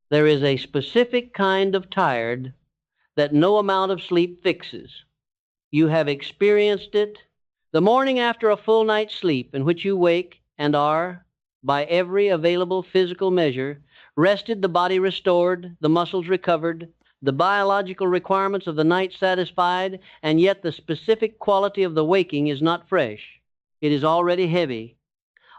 There is a specific kind of tired that no amount of sleep fixes. You have experienced it the morning after a full night's sleep, in which you wake and are, by every available physical measure, rested, the body restored, the muscles recovered, the biological requirements of the night satisfied, and yet the specific quality of the waking is not fresh. It is already heavy,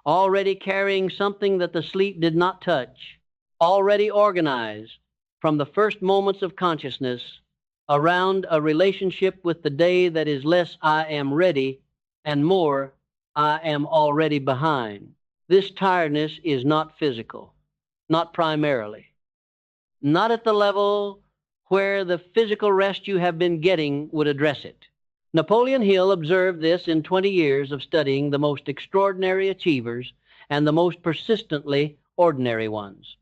already carrying something that the sleep did not touch, already organized from the first moments of consciousness around a relationship with the day that is less I am ready and more I am already behind. This tiredness is not physical, not primarily, not at the level where the physical rest you have been getting would address it. Napoleon Hill observed this in 20 years of studying the most extraordinary achievers and the most persistently ordinary ones.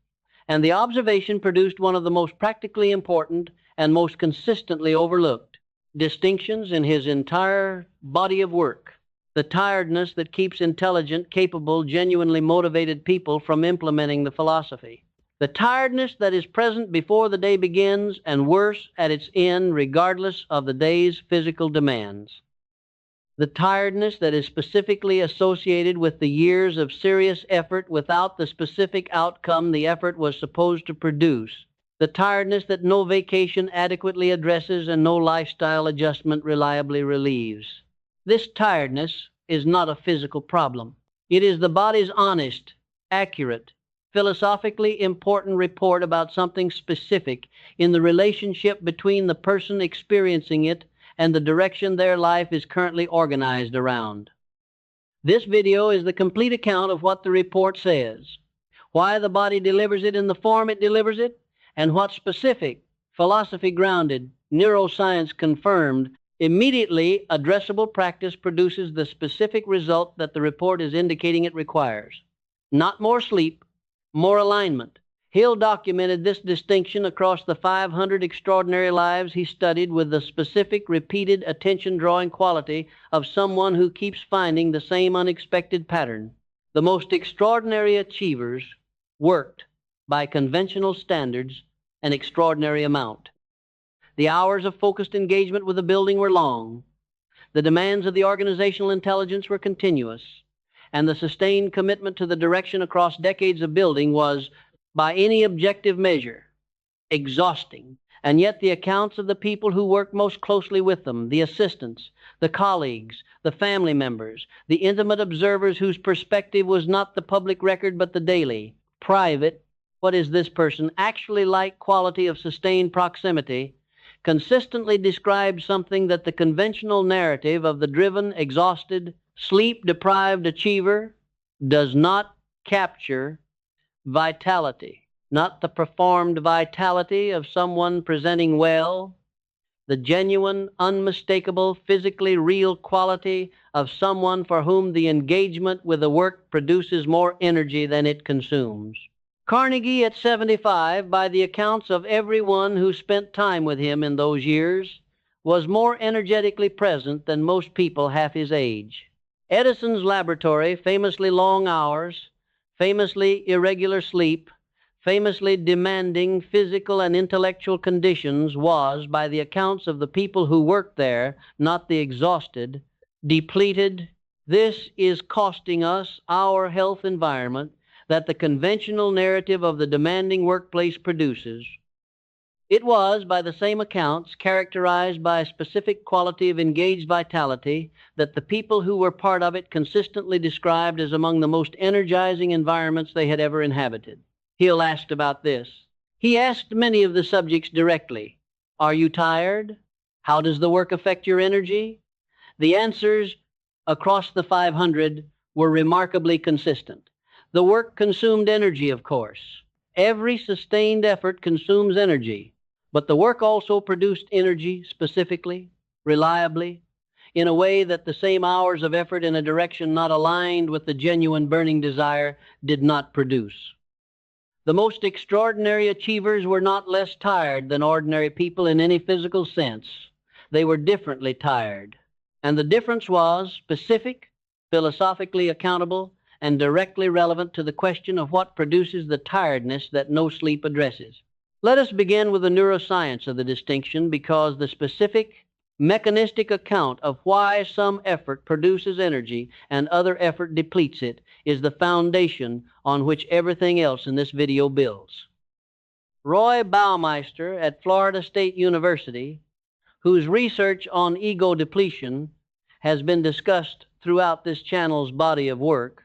And the observation produced one of the most practically important and most consistently overlooked distinctions in his entire body of work: the tiredness that keeps intelligent, capable, genuinely motivated people from implementing the philosophy. The tiredness that is present before the day begins and worse at its end, regardless of the day's physical demands. The tiredness that is specifically associated with the years of serious effort without the specific outcome the effort was supposed to produce. The tiredness that no vacation adequately addresses and no lifestyle adjustment reliably relieves. This tiredness is not a physical problem. It is the body's honest, accurate, philosophically important report about something specific in the relationship between the person experiencing it and the direction their life is currently organized around. This video is the complete account of what the report says, why the body delivers it in the form it delivers it, and what specific, philosophy-grounded, neuroscience confirmed, immediately addressable practice produces the specific result that the report is indicating it requires. Not more sleep, more alignment. Hill documented this distinction across the 500 extraordinary lives he studied with the specific, repeated, attention-drawing quality of someone who keeps finding the same unexpected pattern. The most extraordinary achievers worked, by conventional standards, an extraordinary amount. The hours of focused engagement with the building were long. The demands of the organizational intelligence were continuous, and the sustained commitment to the direction across decades of building was, by any objective measure, exhausting. And yet the accounts of the people who worked most closely with them, the assistants, the colleagues, the family members, the intimate observers whose perspective was not the public record but the daily, private, what is this person actually like quality of sustained proximity, consistently described something that the conventional narrative of the driven, exhausted, sleep-deprived achiever does not capture: vitality, not the performed vitality of someone presenting well, the genuine, unmistakable, physically real quality of someone for whom the engagement with the work produces more energy than it consumes. Carnegie, at 75, by the accounts of everyone who spent time with him in those years, was more energetically present than most people half his age. Edison's laboratory, famously long hours, famously irregular sleep, famously demanding physical and intellectual conditions, was, by the accounts of the people who worked there, not the exhausted, depleted. This is costing us our health environment that the conventional narrative of the demanding workplace produces. It was, by the same accounts, characterized by a specific quality of engaged vitality that the people who were part of it consistently described as among the most energizing environments they had ever inhabited. Hill asked about this. He asked many of the subjects directly, "Are you tired? How does the work affect your energy?" The answers across the 500 were remarkably consistent. The work consumed energy, of course. Every sustained effort consumes energy, but the work also produced energy specifically, reliably, in a way that the same hours of effort in a direction not aligned with the genuine burning desire did not produce. The most extraordinary achievers were not less tired than ordinary people in any physical sense. They were differently tired, and the difference was specific, philosophically accountable, and directly relevant to the question of what produces the tiredness that no sleep addresses. Let us begin with the neuroscience of the distinction, because the specific mechanistic account of why some effort produces energy and other effort depletes it is the foundation on which everything else in this video builds. Roy Baumeister at Florida State University, whose research on ego depletion has been discussed throughout this channel's body of work,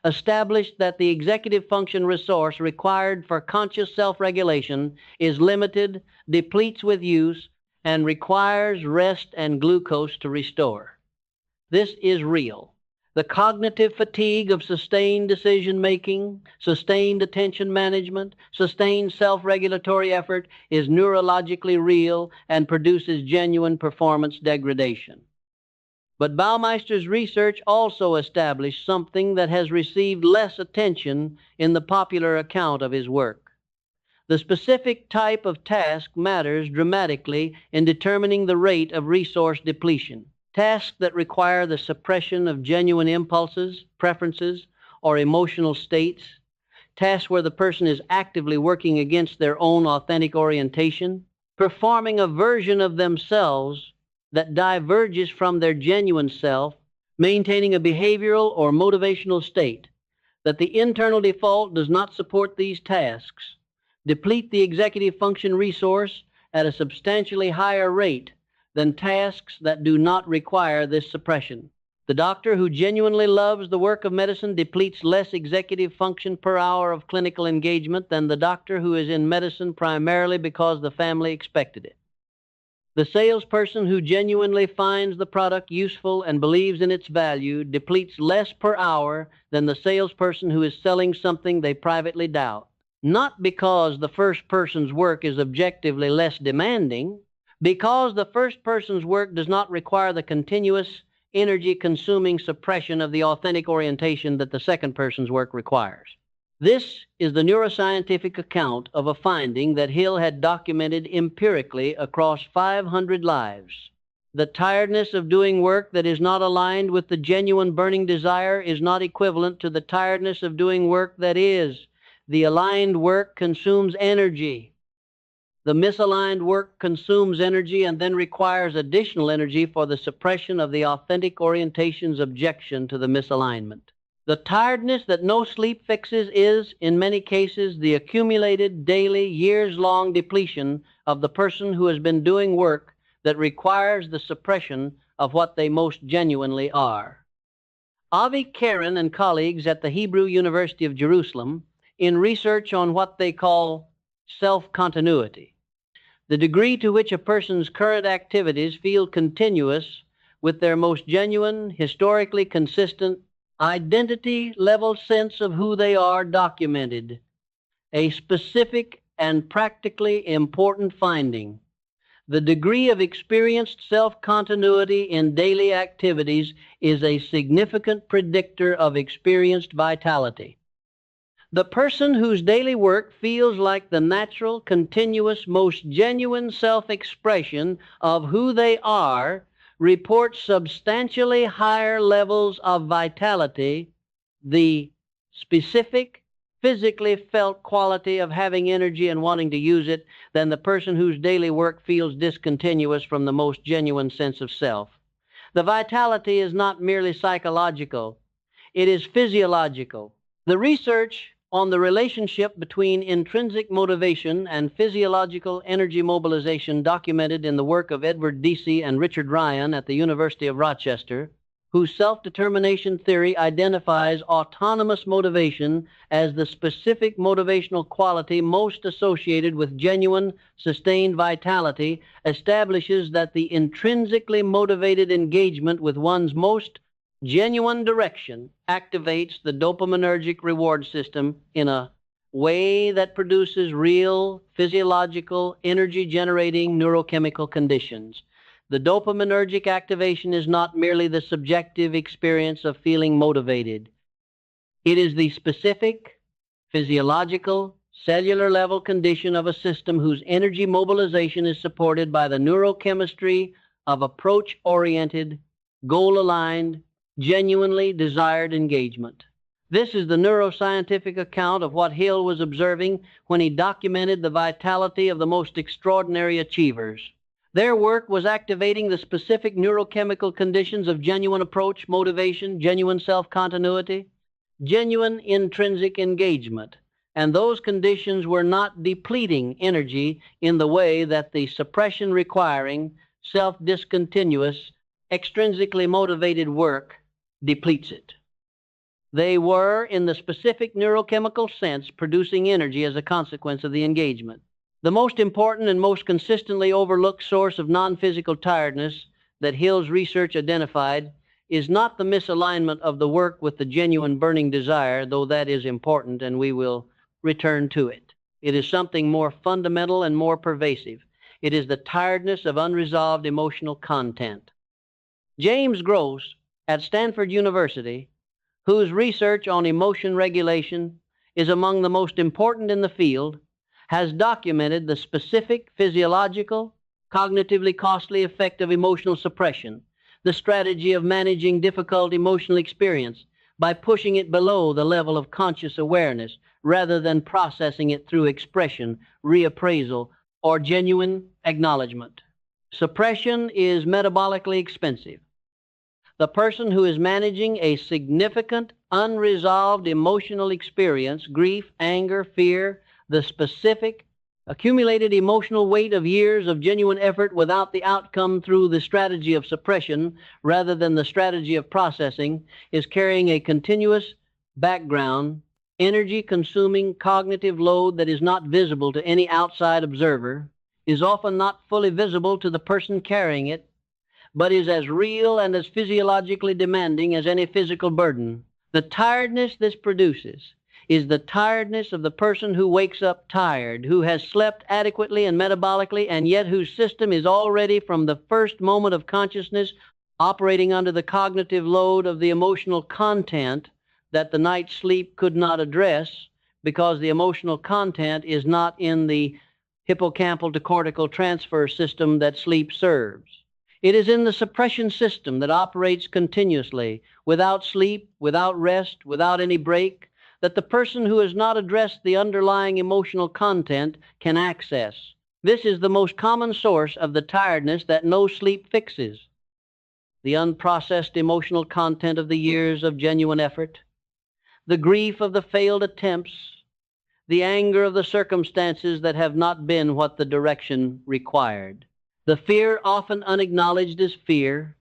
established that the executive function resource required for conscious self-regulation is limited, depletes with use, and requires rest and glucose to restore. This is real. The cognitive fatigue of sustained decision-making, sustained attention management, sustained self-regulatory effort is neurologically real and produces genuine performance degradation. But Baumeister's research also established something that has received less attention in the popular account of his work. The specific type of task matters dramatically in determining the rate of resource depletion. Tasks that require the suppression of genuine impulses, preferences, or emotional states, tasks where the person is actively working against their own authentic orientation, performing a version of themselves that diverges from their genuine self, maintaining a behavioral or motivational state, that the internal default does not support these tasks, deplete the executive function resource at a substantially higher rate than tasks that do not require this suppression. The doctor who genuinely loves the work of medicine depletes less executive function per hour of clinical engagement than the doctor who is in medicine primarily because the family expected it. The salesperson who genuinely finds the product useful and believes in its value depletes less per hour than the salesperson who is selling something they privately doubt. Not because the first person's work is objectively less demanding, because the first person's work does not require the continuous, energy-consuming suppression of the authentic orientation that the second person's work requires. This is the neuroscientific account of a finding that Hill had documented empirically across 500 lives. The tiredness of doing work that is not aligned with the genuine burning desire is not equivalent to the tiredness of doing work that is. The aligned work consumes energy. The misaligned work consumes energy and then requires additional energy for the suppression of the authentic orientation's objection to the misalignment. The tiredness that no sleep fixes is, in many cases, the accumulated daily, years-long depletion of the person who has been doing work that requires the suppression of what they most genuinely are. Avi Karen and colleagues at the Hebrew University of Jerusalem, in research on what they call self-continuity, the degree to which a person's current activities feel continuous with their most genuine, historically consistent, identity-level sense of who they are documented. A specific and practically important finding. The degree of experienced self-continuity in daily activities is a significant predictor of experienced vitality. The person whose daily work feels like the natural, continuous, most genuine self-expression of who they are reports substantially higher levels of vitality, the specific, physically felt quality of having energy and wanting to use it, than the person whose daily work feels discontinuous from the most genuine sense of self. The vitality is not merely psychological, it is physiological. The research on the relationship between intrinsic motivation and physiological energy mobilization documented in the work of Edward Deci and Richard Ryan at the University of Rochester, whose self-determination theory identifies autonomous motivation as the specific motivational quality most associated with genuine, sustained vitality, establishes that the intrinsically motivated engagement with one's most genuine direction activates the dopaminergic reward system in a way that produces real, physiological, energy-generating neurochemical conditions. The dopaminergic activation is not merely the subjective experience of feeling motivated. It is the specific, physiological, cellular-level condition of a system whose energy mobilization is supported by the neurochemistry of approach-oriented, goal-aligned, genuinely desired engagement. This is the neuroscientific account of what Hill was observing when he documented the vitality of the most extraordinary achievers. Their work was activating the specific neurochemical conditions of genuine approach, motivation, genuine self-continuity, genuine intrinsic engagement. And those conditions were not depleting energy in the way that the suppression requiring, self-discontinuous, extrinsically motivated work depletes it. They were, in the specific neurochemical sense, producing energy as a consequence of the engagement. The most important and most consistently overlooked source of non-physical tiredness that Hill's research identified is not the misalignment of the work with the genuine burning desire, though that is important and we will return to it. It is something more fundamental and more pervasive. It is the tiredness of unresolved emotional content. James Gross at Stanford University, whose research on emotion regulation is among the most important in the field, has documented the specific physiological, cognitively costly effect of emotional suppression, the strategy of managing difficult emotional experience by pushing it below the level of conscious awareness rather than processing it through expression, reappraisal, or genuine acknowledgement. Suppression is metabolically expensive. The person who is managing a significant, unresolved emotional experience, grief, anger, fear, the specific, accumulated emotional weight of years of genuine effort without the outcome through the strategy of suppression rather than the strategy of processing, is carrying a continuous background, energy-consuming cognitive load that is not visible to any outside observer, is often not fully visible to the person carrying it, but is as real and as physiologically demanding as any physical burden. The tiredness this produces is the tiredness of the person who wakes up tired, who has slept adequately and metabolically, and yet whose system is already from the first moment of consciousness operating under the cognitive load of the emotional content that the night's sleep could not address because the emotional content is not in the hippocampal to cortical transfer system that sleep serves. It is in the suppression system that operates continuously, without sleep, without rest, without any break, that the person who has not addressed the underlying emotional content can access. This is the most common source of the tiredness that no sleep fixes. The unprocessed emotional content of the years of genuine effort, the grief of the failed attempts, the anger of the circumstances that have not been what the direction required. The fear often unacknowledged as fear,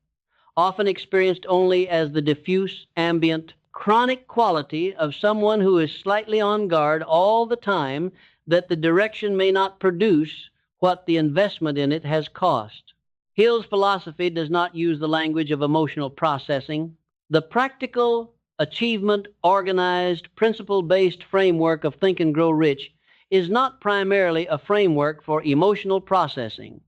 often experienced only as the diffuse, ambient, chronic quality of someone who is slightly on guard all the time that the direction may not produce what the investment in it has cost. Hill's philosophy does not use the language of emotional processing. The practical, achievement, organized, principle-based framework of Think and Grow Rich is not primarily a framework for emotional processing,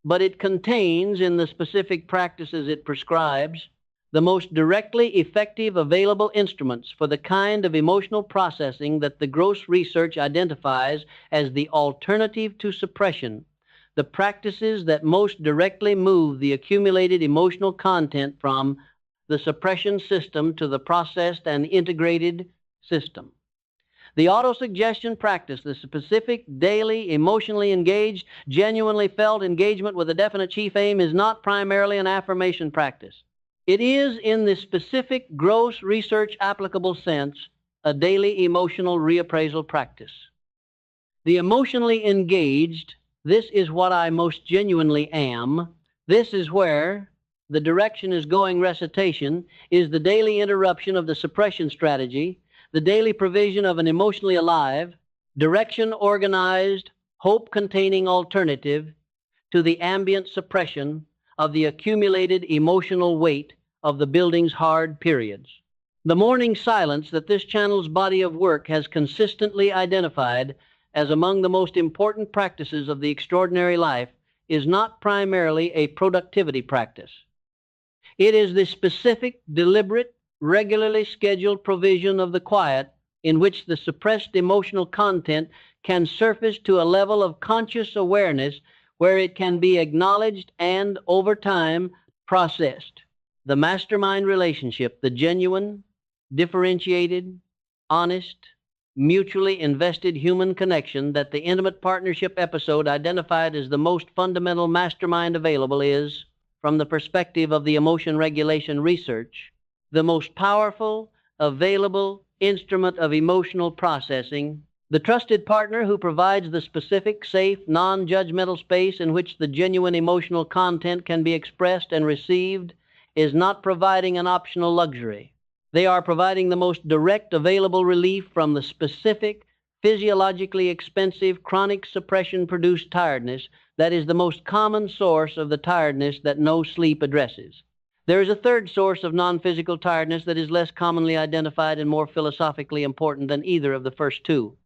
but it contains, in the specific practices it prescribes, the most directly effective available instruments for the kind of emotional processing that the Gross research identifies as the alternative to suppression, the practices that most directly move the accumulated emotional content from the suppression system to the processed and integrated system. The autosuggestion practice, the specific, daily, emotionally engaged, genuinely felt engagement with a definite chief aim, is not primarily an affirmation practice. It is, in the specific, gross, research applicable sense, a daily emotional reappraisal practice. The emotionally engaged, this is what I most genuinely am, this is where the direction is going recitation, is the daily interruption of the suppression strategy, the daily provision of an emotionally alive, direction organized, hope-containing alternative to the ambient suppression of the accumulated emotional weight of the building's hard periods. The morning silence that this channel's body of work has consistently identified as among the most important practices of the extraordinary life is not primarily a productivity practice. It is the specific, deliberate, regularly scheduled provision of the quiet in which the suppressed emotional content can surface to a level of conscious awareness where it can be acknowledged and, over time, processed. The mastermind relationship, the genuine, differentiated, honest, mutually invested human connection that the intimate partnership episode identified as the most fundamental mastermind available is, from the perspective of the emotion regulation research, the most powerful, available instrument of emotional processing, the trusted partner who provides the specific, safe, non-judgmental space in which the genuine emotional content can be expressed and received, is not providing an optional luxury. They are providing the most direct available relief from the specific, physiologically expensive, chronic suppression-produced tiredness that is the most common source of the tiredness that no sleep addresses. There is a third source of non-physical tiredness that is less commonly identified and more philosophically important than either of the first two.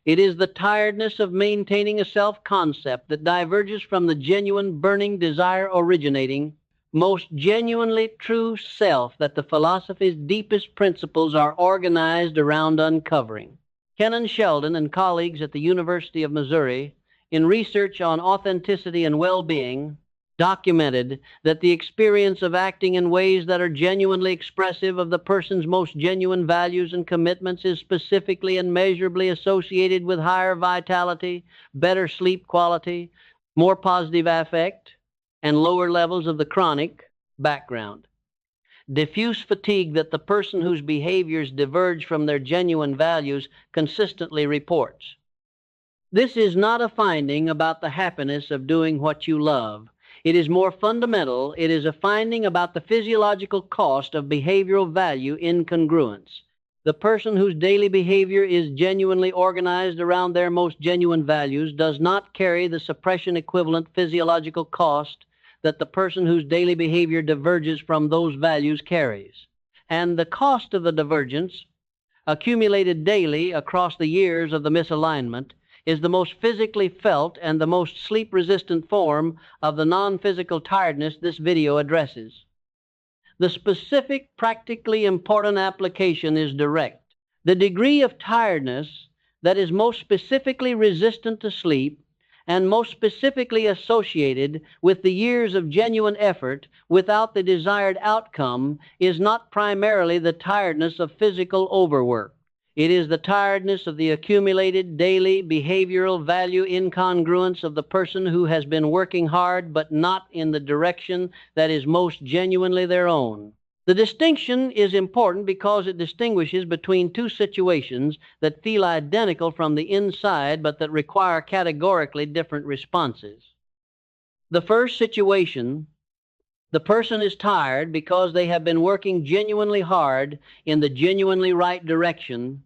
It is the tiredness of maintaining a self-concept that diverges from the genuine burning desire originating, most genuinely true self that the philosophy's deepest principles are organized around uncovering. Kenan Sheldon and colleagues at the University of Missouri, in research on authenticity and well-being, documented that the experience of acting in ways that are genuinely expressive of the person's most genuine values and commitments is specifically and measurably associated with higher vitality, better sleep quality, more positive affect, and lower levels of the chronic background. Diffuse fatigue that the person whose behaviors diverge from their genuine values consistently reports. This is not a finding about the happiness of doing what you love. It is more fundamental. It is a finding about the physiological cost of behavioral value incongruence. The person whose daily behavior is genuinely organized around their most genuine values does not carry the suppression equivalent physiological cost that the person whose daily behavior diverges from those values carries. And the cost of the divergence, accumulated daily across the years of the misalignment, is the most physically felt and the most sleep-resistant form of the non-physical tiredness this video addresses. The specific, practically important application is direct. The degree of tiredness that is most specifically resistant to sleep and most specifically associated with the years of genuine effort without the desired outcome is not primarily the tiredness of physical overwork. It is the tiredness of the accumulated daily behavioral value incongruence of the person who has been working hard but not in the direction that is most genuinely their own. The distinction is important because it distinguishes between two situations that feel identical from the inside but that require categorically different responses. The first situation, the person is tired because they have been working genuinely hard in the genuinely right direction,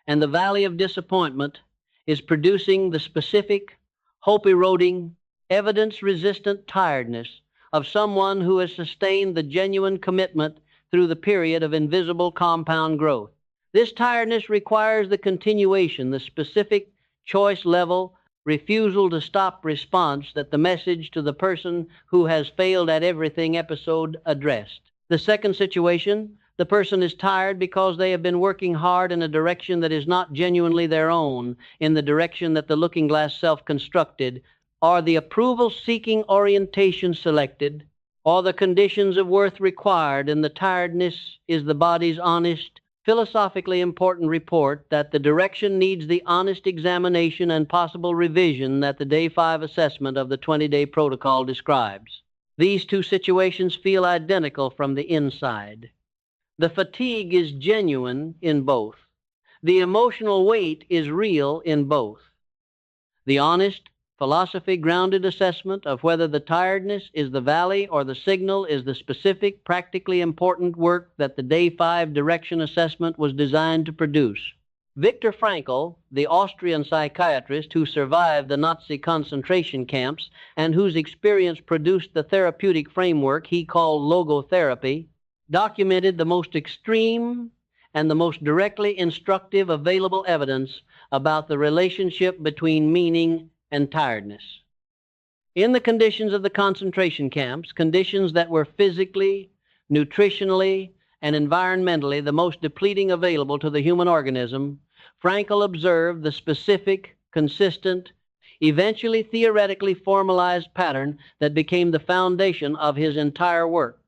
and the valley of disappointment is producing the specific, hope-eroding, evidence-resistant tiredness of someone who has sustained the genuine commitment through the period of invisible compound growth. This tiredness requires the continuation, the specific choice level, refusal to stop response that the message to the person who has failed at everything episode addressed. The second situation, the person is tired because they have been working hard in a direction that is not genuinely their own, in the direction that the looking glass self constructed, or the approval-seeking orientation selected, or the conditions of worth required, and the tiredness is the body's honest, philosophically important report that the direction needs the honest examination and possible revision that the Day 5 assessment of the 20-day protocol describes. These two situations feel identical from the inside. The fatigue is genuine in both. The emotional weight is real in both. The honest, philosophy-grounded assessment of whether the tiredness is the valley or the signal is the specific, practically important work that the Day 5 direction assessment was designed to produce. Viktor Frankl, the Austrian psychiatrist who survived the Nazi concentration camps and whose experience produced the therapeutic framework he called logotherapy, documented the most extreme and the most directly instructive available evidence about the relationship between meaning and tiredness. In the conditions of the concentration camps, conditions that were physically, nutritionally, and environmentally the most depleting available to the human organism, Frankl observed the specific, consistent, eventually theoretically formalized pattern that became the foundation of his entire work.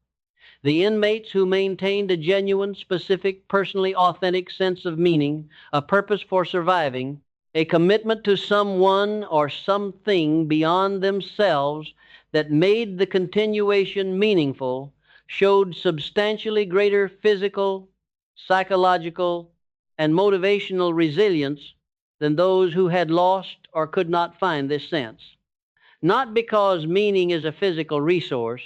The inmates who maintained a genuine, specific, personally authentic sense of meaning, a purpose for surviving, a commitment to someone or something beyond themselves that made the continuation meaningful, showed substantially greater physical, psychological, and motivational resilience than those who had lost or could not find this sense. Not because meaning is a physical resource,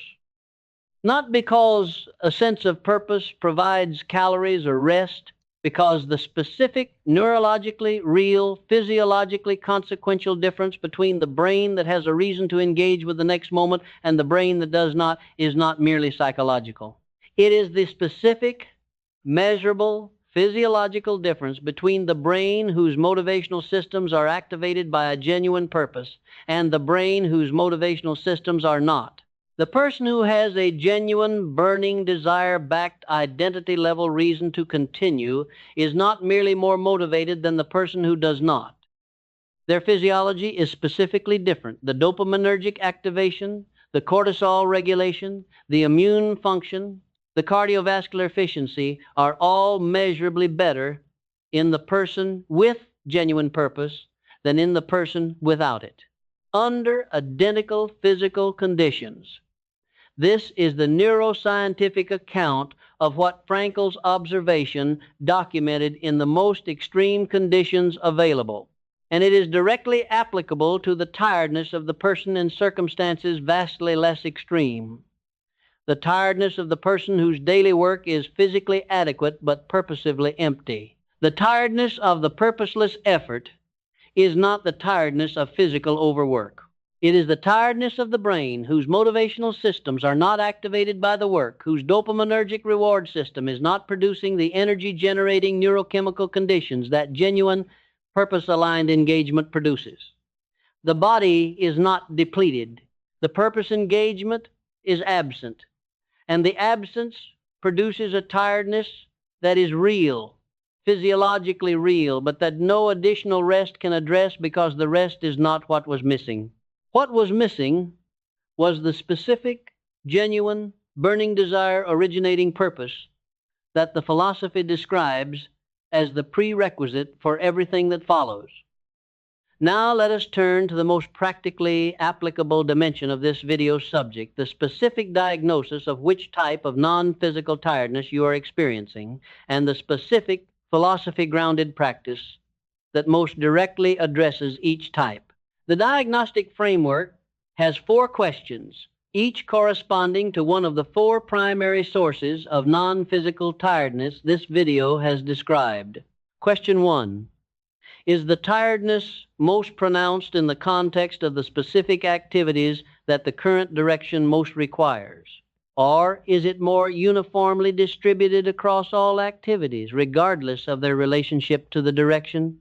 not because a sense of purpose provides calories or rest, because the specific, neurologically real, physiologically consequential difference between the brain that has a reason to engage with the next moment and the brain that does not is not merely psychological. It is the specific, measurable, physiological difference between the brain whose motivational systems are activated by a genuine purpose and the brain whose motivational systems are not. The person who has a genuine, burning, desire-backed, identity-level reason to continue is not merely more motivated than the person who does not. Their physiology is specifically different. The dopaminergic activation, the cortisol regulation, the immune function, the cardiovascular efficiency are all measurably better in the person with genuine purpose than in the person without it, under identical physical conditions. This is the neuroscientific account of what Frankel's observation documented in the most extreme conditions available, and it is directly applicable to the tiredness of the person in circumstances vastly less extreme. The tiredness of the person whose daily work is physically adequate but purposively empty. The tiredness of the purposeless effort is not the tiredness of physical overwork. It is the tiredness of the brain whose motivational systems are not activated by the work, whose dopaminergic reward system is not producing the energy-generating neurochemical conditions that genuine, purpose-aligned engagement produces. The body is not depleted. The purpose engagement is absent, and the absence produces a tiredness that is real, physiologically real, but that no additional rest can address because the rest is not what was missing. What was missing was the specific, genuine, burning desire originating purpose that the philosophy describes as the prerequisite for everything that follows. Now let us turn to the most practically applicable dimension of this video subject, the specific diagnosis of which type of non-physical tiredness you are experiencing, and the specific philosophy-grounded practice that most directly addresses each type. The diagnostic framework has 4 questions, each corresponding to one of the 4 primary sources of non-physical tiredness this video has described. Question 1. Is the tiredness most pronounced in the context of the specific activities that the current direction most requires? Or is it more uniformly distributed across all activities, regardless of their relationship to the direction?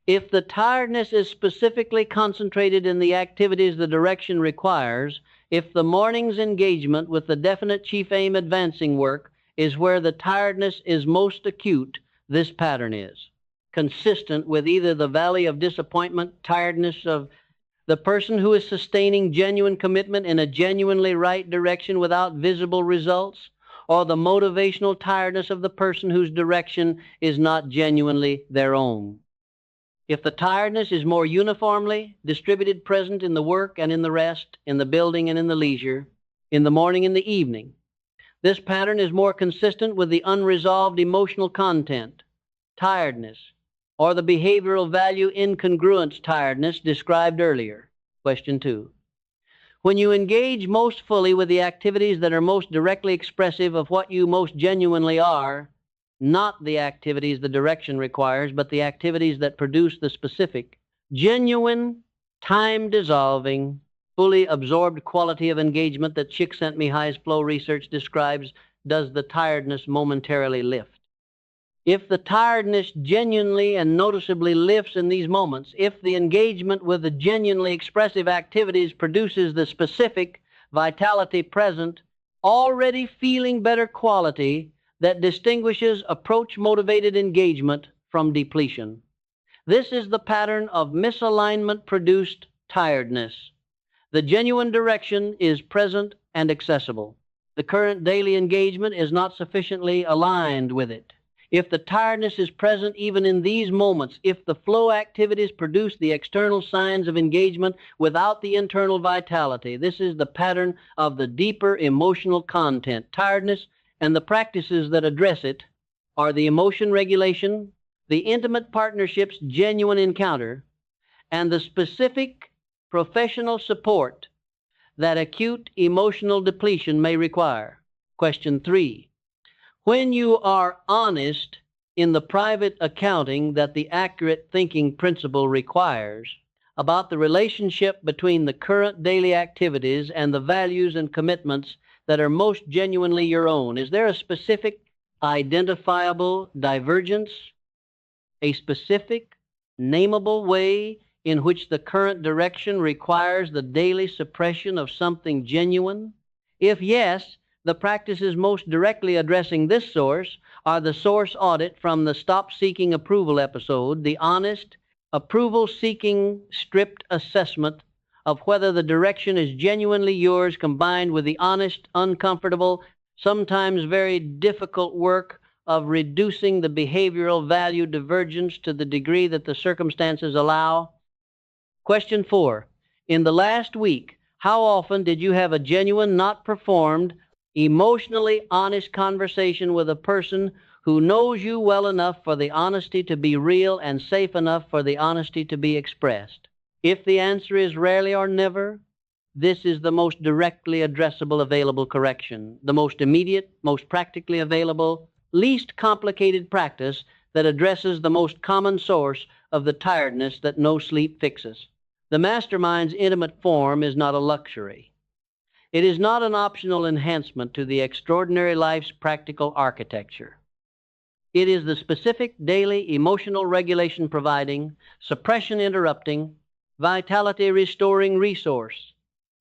If the tiredness is specifically concentrated in the activities the direction requires, if the morning's engagement with the definite chief aim advancing work is where the tiredness is most acute, this pattern is consistent with either the valley of disappointment, tiredness of the person who is sustaining genuine commitment in a genuinely right direction without visible results, or the motivational tiredness of the person whose direction is not genuinely their own. If the tiredness is more uniformly distributed, present in the work and in the rest, in the building and in the leisure, in the morning and the evening, this pattern is more consistent with the unresolved emotional content, tiredness, or the behavioral value incongruence tiredness described earlier. Question 2. When you engage most fully with the activities that are most directly expressive of what you most genuinely are, not the activities the direction requires, but the activities that produce the specific, genuine, time-dissolving, fully absorbed quality of engagement that Csikszentmihalyi's flow research describes, does the tiredness momentarily lift. If the tiredness genuinely and noticeably lifts in these moments, if the engagement with the genuinely expressive activities produces the specific vitality present, already feeling better quality that distinguishes approach-motivated engagement from depletion. This is the pattern of misalignment-produced tiredness. The genuine direction is present and accessible. The current daily engagement is not sufficiently aligned with it. If the tiredness is present even in these moments, if the flow activities produce the external signs of engagement without the internal vitality, this is the pattern of the deeper emotional content. Tiredness and the practices that address it are the emotion regulation, the intimate partnerships genuine encounter, and the specific professional support that acute emotional depletion may require. Question 3. When you are honest in the private accounting that the accurate thinking principle requires about the relationship between the current daily activities and the values and commitments that are most genuinely your own, is there a specific identifiable divergence, a specific nameable way in which the current direction requires the daily suppression of something genuine? If yes, the practices most directly addressing this source are the source audit from the Stop Seeking Approval episode, the honest, approval-seeking, stripped assessment of whether the direction is genuinely yours, combined with the honest, uncomfortable, sometimes very difficult work of reducing the behavioral value divergence to the degree that the circumstances allow. Question 4. In the last week, how often did you have a genuine, not performed, emotionally honest conversation with a person who knows you well enough for the honesty to be real and safe enough for the honesty to be expressed? If the answer is rarely or never, this is the most directly addressable available correction, the most immediate, most practically available, least complicated practice that addresses the most common source of the tiredness that no sleep fixes. The mastermind's intimate form is not a luxury. It is not an optional enhancement to the extraordinary life's practical architecture. It is the specific daily emotional regulation providing, suppression interrupting, vitality restoring resource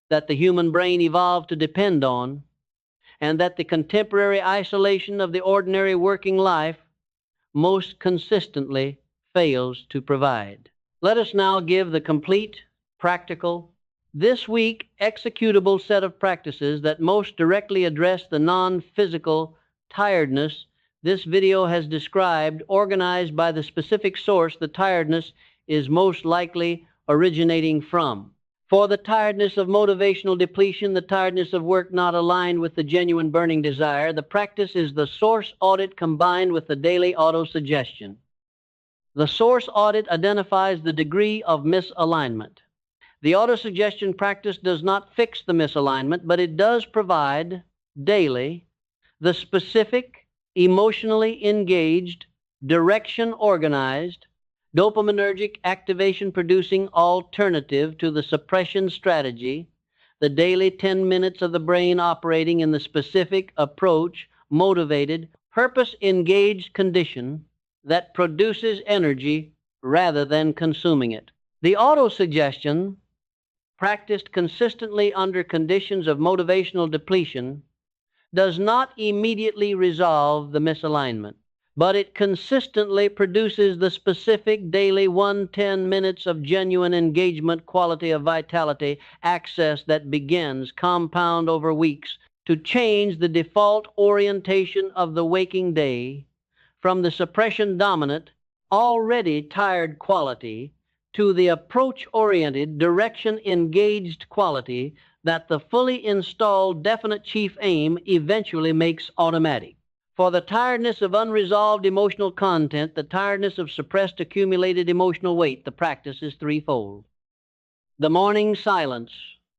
that the human brain evolved to depend on, and that the contemporary isolation of the ordinary working life most consistently fails to provide. Let us now give the complete, practical, this week executable set of practices that most directly address the non-physical tiredness this video has described, organized by the specific source the tiredness is most likely originating from. For the tiredness of motivational depletion, the tiredness of work not aligned with the genuine burning desire, the practice is the source audit combined with the daily auto-suggestion. The source audit identifies the degree of misalignment. The auto-suggestion practice does not fix the misalignment, but it does provide daily the specific, emotionally engaged, direction-organized, dopaminergic activation-producing alternative to the suppression strategy, the daily 10 minutes of the brain operating in the specific approach, motivated, purpose-engaged condition that produces energy rather than consuming it. The auto-suggestion, practiced consistently under conditions of motivational depletion, does not immediately resolve the misalignment, but it consistently produces the specific daily 110 minutes of genuine engagement, quality of vitality, access that begins, compound over weeks, to change the default orientation of the waking day from the suppression-dominant, already tired quality to the approach-oriented, direction-engaged quality that the fully installed definite chief aim eventually makes automatic. For the tiredness of unresolved emotional content, the tiredness of suppressed accumulated emotional weight, the practice is threefold. The morning silence,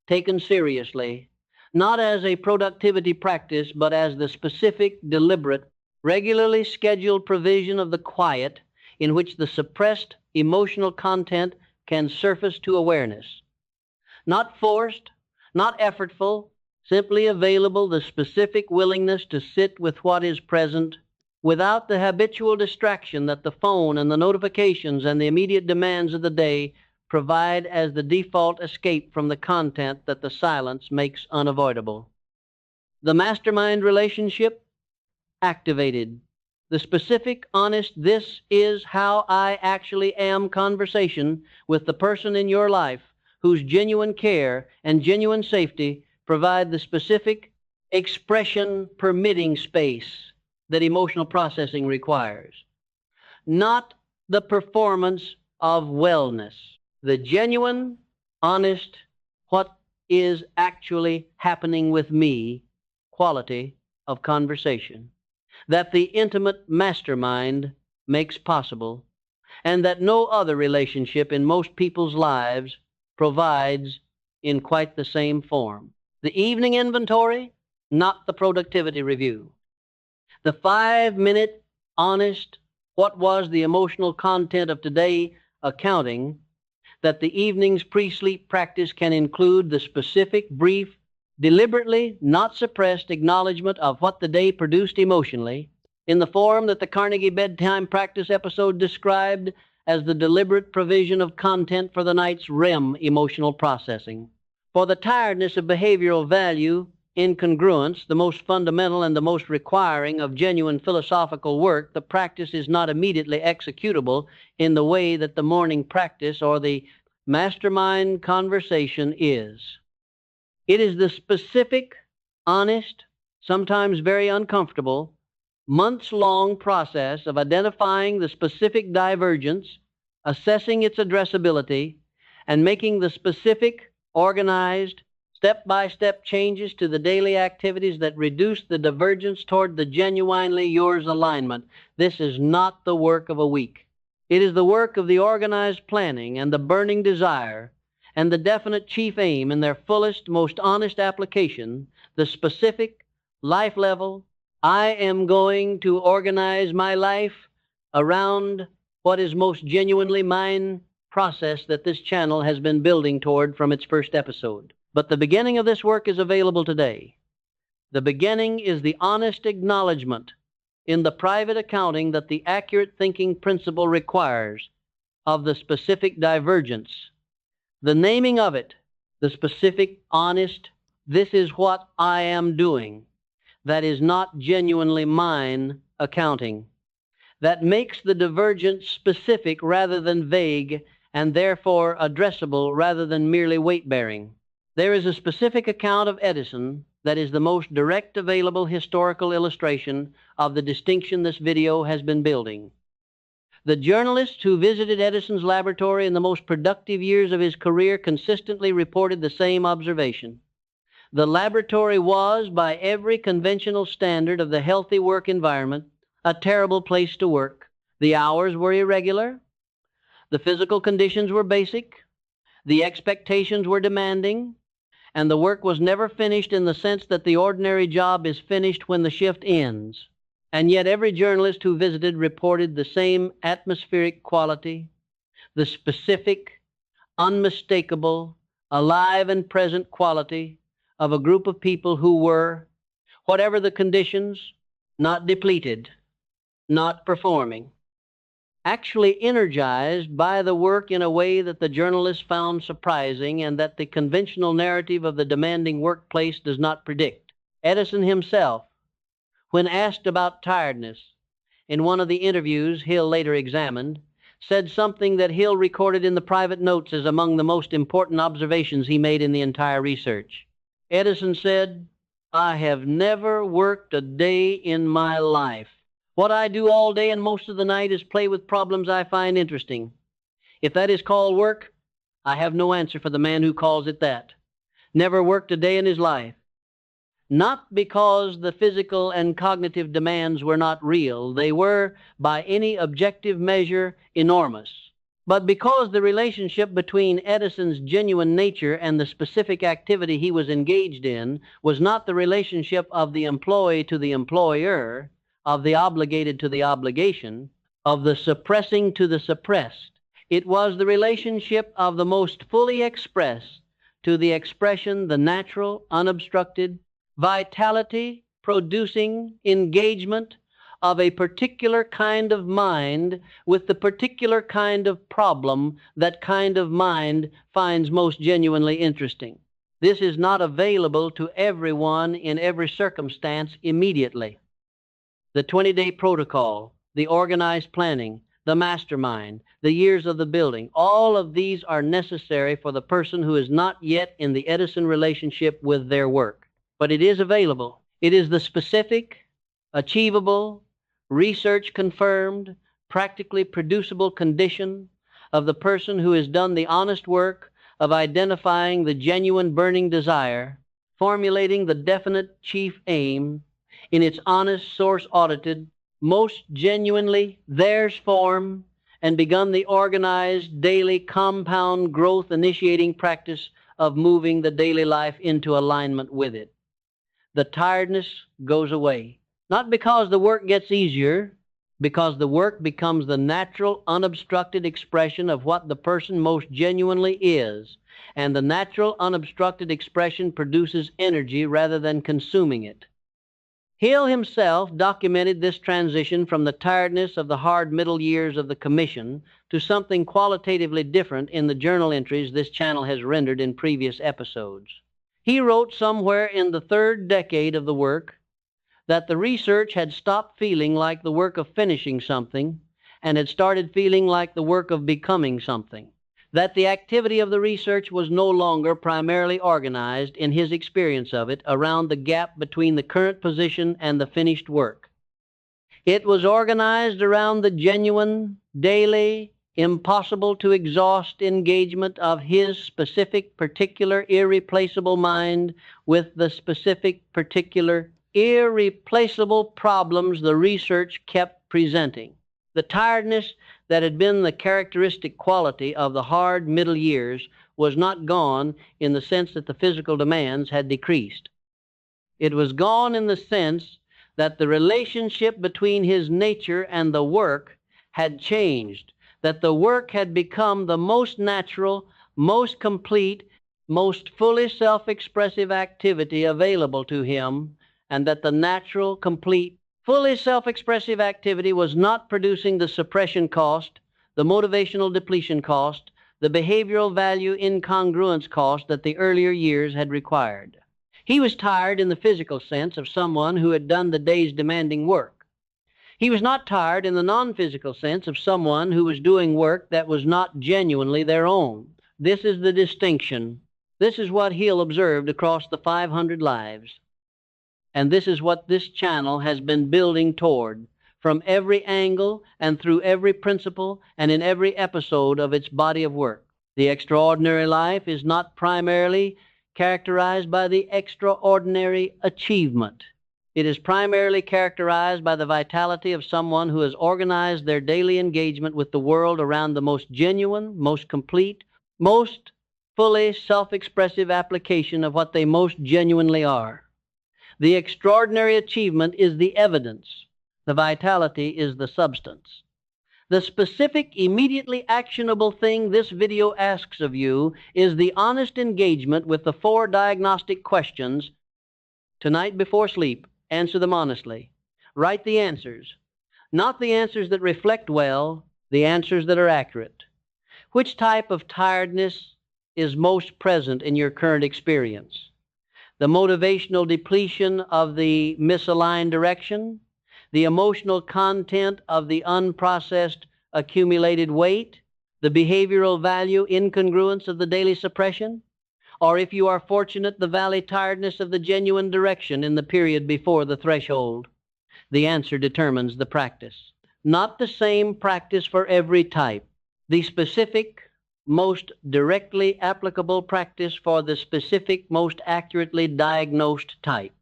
taken seriously, not as a productivity practice, but as the specific, deliberate, regularly scheduled provision of the quiet in which the suppressed emotional content can surface to awareness. Not forced, not effortful, simply available, the specific willingness to sit with what is present without the habitual distraction that the phone and the notifications and the immediate demands of the day provide as the default escape from the content that the silence makes unavoidable. The mastermind relationship activated. The specific, honest, this is how I actually am conversation with the person in your life whose genuine care and genuine safety provide the specific, expression permitting space that emotional processing requires, not the performance of wellness. The genuine, honest, what is actually happening with me quality of conversation that the intimate mastermind makes possible, and that no other relationship in most people's lives provides in quite the same form. The evening inventory, not the productivity review. The 5-minute, honest, what was the emotional content of today accounting that the evening's pre-sleep practice can include the specific, brief, deliberately not suppressed acknowledgement of what the day produced emotionally in the form that the Carnegie bedtime practice episode described as the deliberate provision of content for the night's REM emotional processing. For the tiredness of behavioral value, incongruence, the most fundamental and the most requiring of genuine philosophical work, the practice is not immediately executable in the way that the morning practice or the mastermind conversation is. It is the specific, honest, sometimes very uncomfortable, months-long process of identifying the specific divergence, assessing its addressability, and making the specific, organized, step-by-step changes to the daily activities that reduce the divergence toward the genuinely yours alignment. This is not the work of a week. It is the work of the organized planning and the burning desire and the definite chief aim in their fullest, most honest application, the specific, life-level, I am going to organize my life around what is most genuinely mine process that this channel has been building toward from its first episode. But the beginning of this work is available today. The beginning is the honest acknowledgement in the private accounting that the accurate thinking principle requires of the specific divergence. The naming of it, the specific, honest, this is what I am doing, that is not genuinely mine accounting, that makes the divergence specific rather than vague and therefore addressable rather than merely weight-bearing. There is a specific account of Edison that is the most direct available historical illustration of the distinction this video has been building. The journalists who visited Edison's laboratory in the most productive years of his career consistently reported the same observation. The laboratory was, by every conventional standard of the healthy work environment, a terrible place to work. The hours were irregular. The physical conditions were basic. The expectations were demanding. And the work was never finished in the sense that the ordinary job is finished when the shift ends. And yet every journalist who visited reported the same atmospheric quality, the specific, unmistakable, alive and present quality of a group of people who were, whatever the conditions, not depleted, not performing, actually energized by the work in a way that the journalists found surprising and that the conventional narrative of the demanding workplace does not predict. Edison himself, when asked about tiredness in one of the interviews Hill later examined, said something that Hill recorded in the private notes as among the most important observations he made in the entire research. Edison said, "I have never worked a day in my life. What I do all day and most of the night is play with problems I find interesting. If that is called work, I have no answer for the man who calls it that. Never worked a day in his life. Not because the physical and cognitive demands were not real, they were, by any objective measure, enormous, but because the relationship between Edison's genuine nature and the specific activity he was engaged in was not the relationship of the employee to the employer, of the obligated to the obligation, of the suppressing to the suppressed. It was the relationship of the most fully expressed to the expression, the natural, unobstructed, vitality producing engagement of a particular kind of mind with the particular kind of problem that kind of mind finds most genuinely interesting. This is not available to everyone in every circumstance immediately. The 20-day protocol, the organized planning, the mastermind, the years of the building, all of these are necessary for the person who is not yet in the Edison relationship with their work. But it is available. It is the specific, achievable, research-confirmed, practically producible condition of the person who has done the honest work of identifying the genuine burning desire, formulating the definite chief aim in its honest, source-audited, most genuinely theirs form, and begun the organized, daily, compound growth-initiating practice of moving the daily life into alignment with it. The tiredness goes away. Not because the work gets easier, because the work becomes the natural, unobstructed expression of what the person most genuinely is, and the natural, unobstructed expression produces energy rather than consuming it. Hill himself documented this transition from the tiredness of the hard middle years of the Commission to something qualitatively different in the journal entries this channel has rendered in previous episodes. He wrote somewhere in the third decade of the work that the research had stopped feeling like the work of finishing something and had started feeling like the work of becoming something. That the activity of the research was no longer primarily organized, in his experience of it, around the gap between the current position and the finished work. It was organized around the genuine, daily, impossible to exhaust engagement of his specific, particular, irreplaceable mind with the specific, particular, irreplaceable problems the research kept presenting. The tiredness that had been the characteristic quality of the hard middle years was not gone in the sense that the physical demands had decreased. It was gone in the sense that the relationship between his nature and the work had changed, that the work had become the most natural, most complete, most fully self-expressive activity available to him, and that the natural, complete, fully self-expressive activity was not producing the suppression cost, the motivational depletion cost, the behavioral value incongruence cost that the earlier years had required. He was tired in the physical sense of someone who had done the day's demanding work. He was not tired in the non-physical sense of someone who was doing work that was not genuinely their own. This is the distinction. This is what Hill observed across the 500 lives. And this is what this channel has been building toward from every angle and through every principle and in every episode of its body of work. The extraordinary life is not primarily characterized by the extraordinary achievement. It is primarily characterized by the vitality of someone who has organized their daily engagement with the world around the most genuine, most complete, most fully self-expressive application of what they most genuinely are. The extraordinary achievement is the evidence. The vitality is the substance. The specific, immediately actionable thing this video asks of you is the honest engagement with the 4 diagnostic questions. Tonight before sleep, answer them honestly. Write the answers. Not the answers that reflect well, the answers that are accurate. Which type of tiredness is most present in your current experience? The motivational depletion of the misaligned direction, the emotional content of the unprocessed accumulated weight, the behavioral value incongruence of the daily suppression, or if you are fortunate, the valley tiredness of the genuine direction in the period before the threshold. The answer determines the practice. Not the same practice for every type. The specific, most directly applicable practice for the specific, most accurately diagnosed type.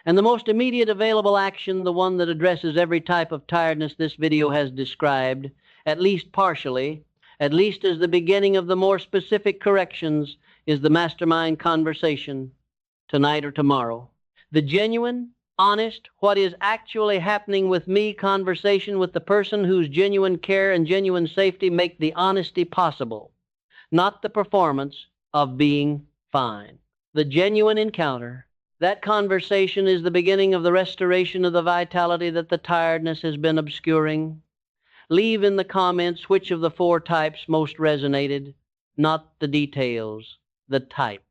And the most immediate available action, the one that addresses every type of tiredness this video has described, at least partially, at least as the beginning of the more specific corrections, is the mastermind conversation, tonight or tomorrow. The genuine, honest, what is actually happening with me conversation with the person whose genuine care and genuine safety make the honesty possible, not the performance of being fine. The genuine encounter. That conversation is the beginning of the restoration of the vitality that the tiredness has been obscuring. Leave in the comments which of the 4 types most resonated, not the details, the type.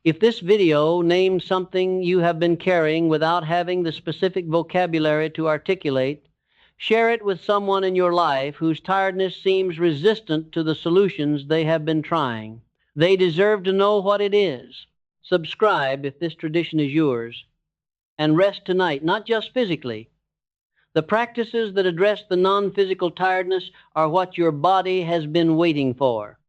If this video names something you have been carrying without having the specific vocabulary to articulate, share it with someone in your life whose tiredness seems resistant to the solutions they have been trying. They deserve to know what it is. Subscribe if this tradition is yours. and rest tonight, not just physically. The practices that address the non-physical tiredness are what your body has been waiting for.